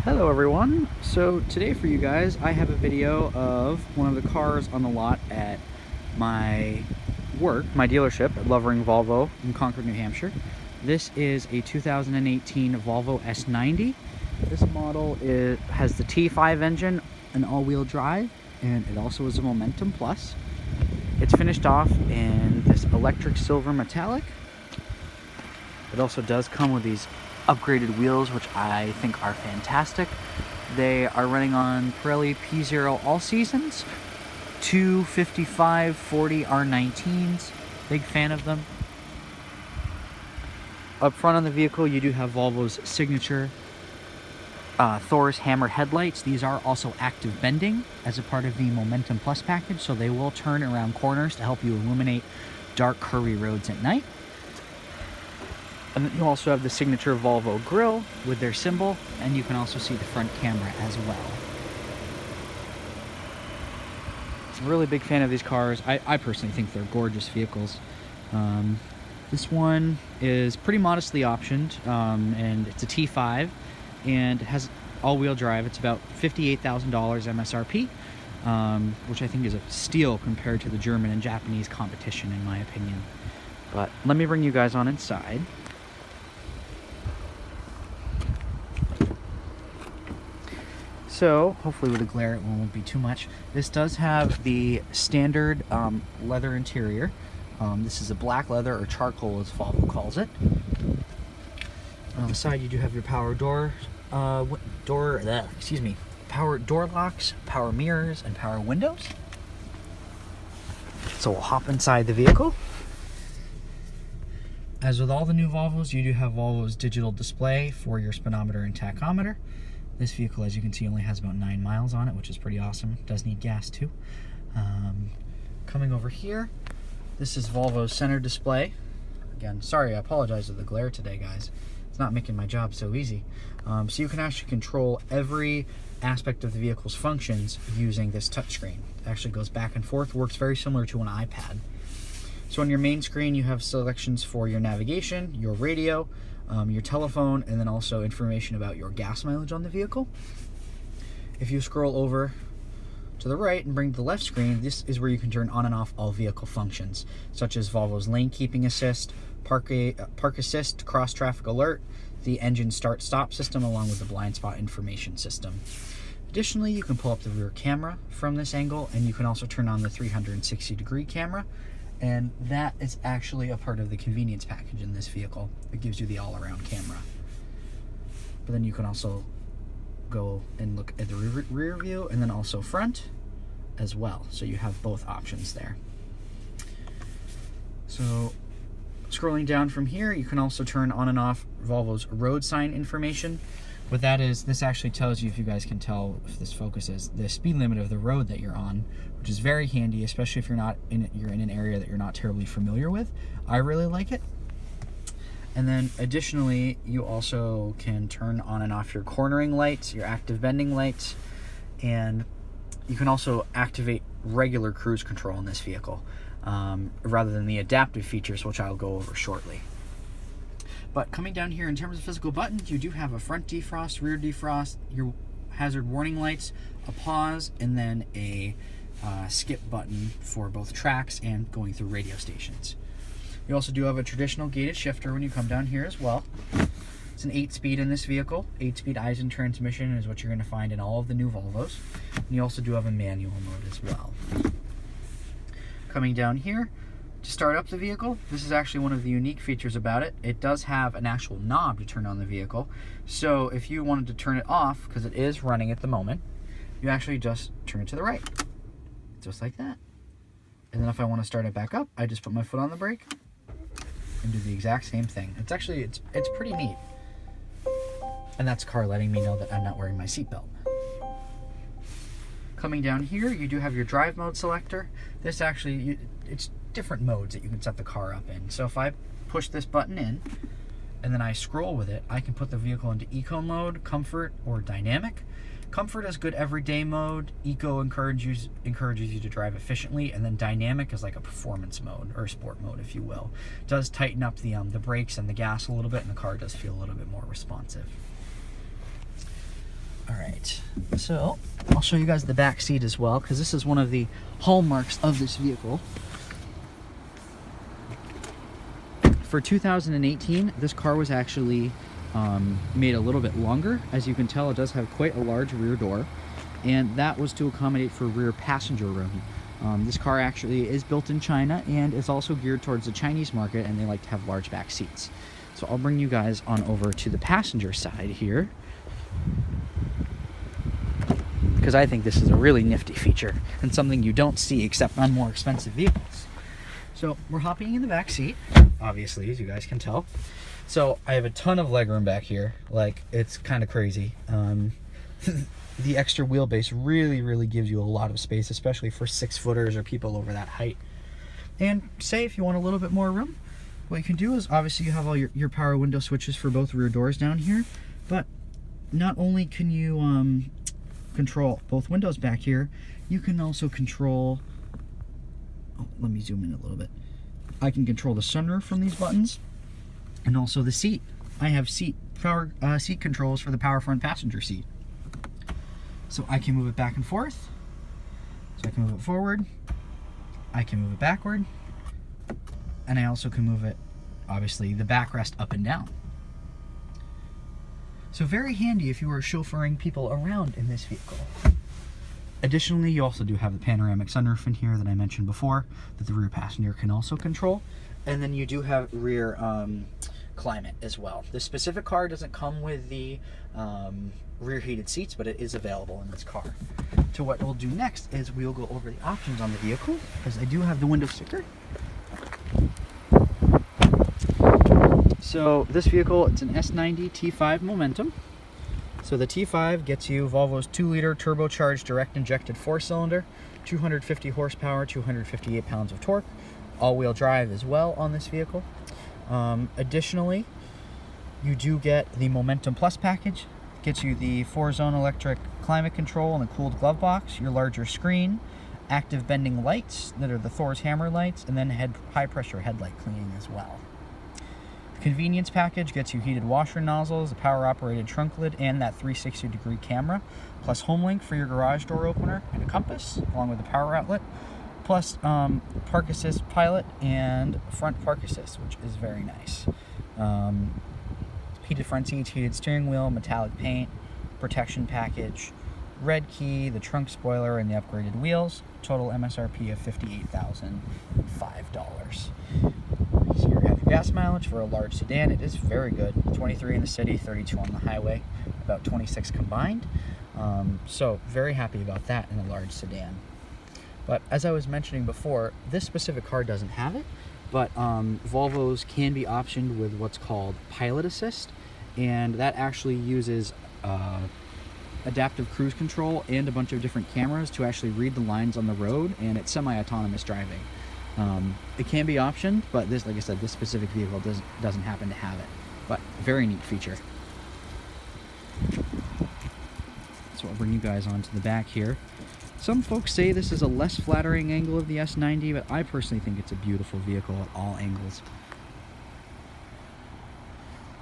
Hello everyone. So today for you guys I have a video of one of the cars on the lot at my work, my dealership at Lovering Volvo in Concord, New Hampshire. This is a 2018 Volvo S90. This model has the T5 engine, an all-wheel drive, and it also is a Momentum Plus. It's finished off in this electric silver metallic. It also does come with these upgraded wheels, which I think are fantastic. They are running on Pirelli P0 all seasons, 255/40 R19s. Big fan of them. Up front on the vehicle, you do have Volvo's signature Thor's hammer headlights. These are also active bending as a part of the Momentum Plus package, so they will turn around corners to help you illuminate dark, curvy roads at night. And then you also have the signature Volvo grille with their symbol, and you can also see the front camera as well. I'm a really big fan of these cars. I personally think they're gorgeous vehicles. This one is pretty modestly optioned, and it's a T5, and it has all-wheel drive. It's about $58,000 MSRP, which I think is a steal compared to the German and Japanese competition, in my opinion. But let me bring you guys on inside. So, hopefully with the glare it won't be too much. This does have the standard leather interior. This is a black leather, or charcoal as Volvo calls it. On the side you do have your power power door locks, power mirrors, and power windows. So we'll hop inside the vehicle. As with all the new Volvos, you do have Volvo's digital display for your speedometer and tachometer. This vehicle, as you can see, only has about 9 miles on it, which is pretty awesome. It does need gas too. Coming over here, this is Volvo's center display. Again, sorry, I apologize for the glare today, guys. It's not making my job so easy. So you can actually control every aspect of the vehicle's functions using this touchscreen. It actually goes back and forth, works very similar to an iPad. So on your main screen, you have selections for your navigation, your radio, your telephone, and then also information about your gas mileage on the vehicle. If you scroll over to the right and bring to the left screen, this is where you can turn on and off all vehicle functions, such as Volvo's lane keeping assist, park assist, cross traffic alert, the engine start-stop system, along with the blind spot information system. Additionally, you can pull up the rear camera from this angle, and you can also turn on the 360-degree camera. And that is actually a part of the convenience package in this vehicle. It gives you the all-around camera. But then you can also go and look at the rear view, and then also front as well. So you have both options there. So scrolling down from here, you can also turn on and off Volvo's road sign information. What that is, this actually tells you, if you guys can tell if this focuses, the speed limit of the road that you're on, which is very handy, especially if you're in an area that you're not terribly familiar with. I really like it. And then additionally, you also can turn on and off your cornering lights, your active bending lights, and you can also activate regular cruise control in this vehicle, rather than the adaptive features, which I'll go over shortly. But coming down here, in terms of physical buttons, you do have a front defrost, rear defrost, your hazard warning lights, a pause, and then a skip button for both tracks and going through radio stations. You also do have a traditional gated shifter when you come down here as well. It's an 8-speed in this vehicle. 8-speed Eisen transmission is what you're going to find in all of the new Volvos. And you also do have a manual mode as well. Coming down here, to start up the vehicle, this is actually one of the unique features about it. It does have an actual knob to turn on the vehicle. So if you wanted to turn it off, because it is running at the moment, you actually just turn it to the right. Just like that. And then if I want to start it back up, I just put my foot on the brake and do the exact same thing. It's actually, it's pretty neat. And that's a car letting me know that I'm not wearing my seatbelt. Coming down here, you do have your drive mode selector. This actually, it's different modes that you can set the car up in. So if I push this button in and then I scroll with it, I can put the vehicle into eco mode, comfort, or dynamic. Comfort is good everyday mode. Eco encourages you to drive efficiently, and then dynamic is like a performance mode, or sport mode, if you will. It does tighten up the brakes and the gas a little bit, and the car does feel a little bit more responsive. right, so I'll show you guys the back seat as well, because this is one of the hallmarks of this vehicle. For 2018, this car was actually made a little bit longer. As you can tell, it does have quite a large rear door, and that was to accommodate for rear passenger room. This car actually is built in China and is also geared towards the Chinese market, and they like to have large back seats. So I'll bring you guys on over to the passenger side here, because I think this is a really nifty feature and something you don't see except on more expensive vehicles. So we're hopping in the back seat, obviously, as you guys can tell. So I have a ton of legroom back here. Like, it's kind of crazy. The extra wheelbase really gives you a lot of space, especially for 6-footers or people over that height. And say if you want a little bit more room, what you can do is, obviously you have all your power window switches for both rear doors down here, but not only can you control both windows back here, you can also control, oh, let me zoom in a little bit. I can control the sunroof from these buttons, and also the seat. I have seat controls for the power front passenger seat. So I can move it back and forth. So I can move it forward, I can move it backward, and I also can move it, obviously, the backrest up and down. So very handy if you are chauffeuring people around in this vehicle. Additionally, you also do have the panoramic sunroof in here that I mentioned before, that the rear passenger can also control. And then you do have rear climate as well. This specific car doesn't come with the rear heated seats, but it is available in this car. So what we'll do next is we'll go over the options on the vehicle, because I do have the window sticker. So this vehicle, it's an S90 T5 Momentum. So the T5 gets you Volvo's 2-liter turbocharged direct injected 4-cylinder, 250 horsepower, 258 pounds of torque, all-wheel drive as well on this vehicle. Additionally, you do get the Momentum Plus package. Gets you the 4-zone electric climate control and the cooled glove box, your larger screen, active bending lights that are the Thor's hammer lights, and then high-pressure headlight cleaning as well. The convenience package gets you heated washer nozzles, a power-operated trunk lid, and that 360-degree camera, plus HomeLink for your garage door opener and a compass, along with a power outlet, plus Park Assist Pilot and front Park Assist, which is very nice. Heated front seats, heated steering wheel, metallic paint, protection package, red key, the trunk spoiler, and the upgraded wheels. Total MSRP of $58,005. So you have your gas mileage for a large sedan. It is very good. 23 in the city, 32 on the highway, about 26 combined. So very happy about that in a large sedan. But as I was mentioning before, this specific car doesn't have it, but Volvos can be optioned with what's called Pilot Assist, and that actually uses adaptive cruise control and a bunch of different cameras to actually read the lines on the road, and it's semi-autonomous driving. It can be optioned, but this, like I said, this specific vehicle doesn't happen to have it, but very neat feature. So I'll bring you guys onto the back here. Some folks say this is a less flattering angle of the S90, but I personally think it's a beautiful vehicle at all angles.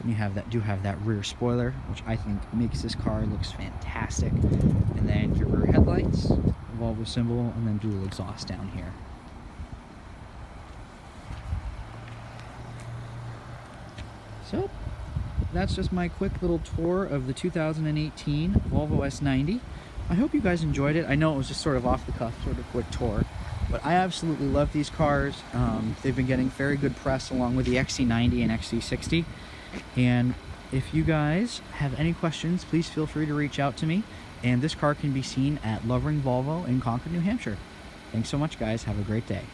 And you have that rear spoiler, which I think makes this car looks fantastic. And then your rear headlights, Volvo symbol, and then dual exhaust down here. So that's just my quick little tour of the 2018 Volvo S90. I hope you guys enjoyed it. I know it was just sort of off the cuff, sort of quick tour, but I absolutely love these cars. They've been getting very good press along with the XC90 and XC60. And if you guys have any questions, please feel free to reach out to me. And this car can be seen at Lovering Volvo in Concord, New Hampshire. Thanks so much, guys. Have a great day.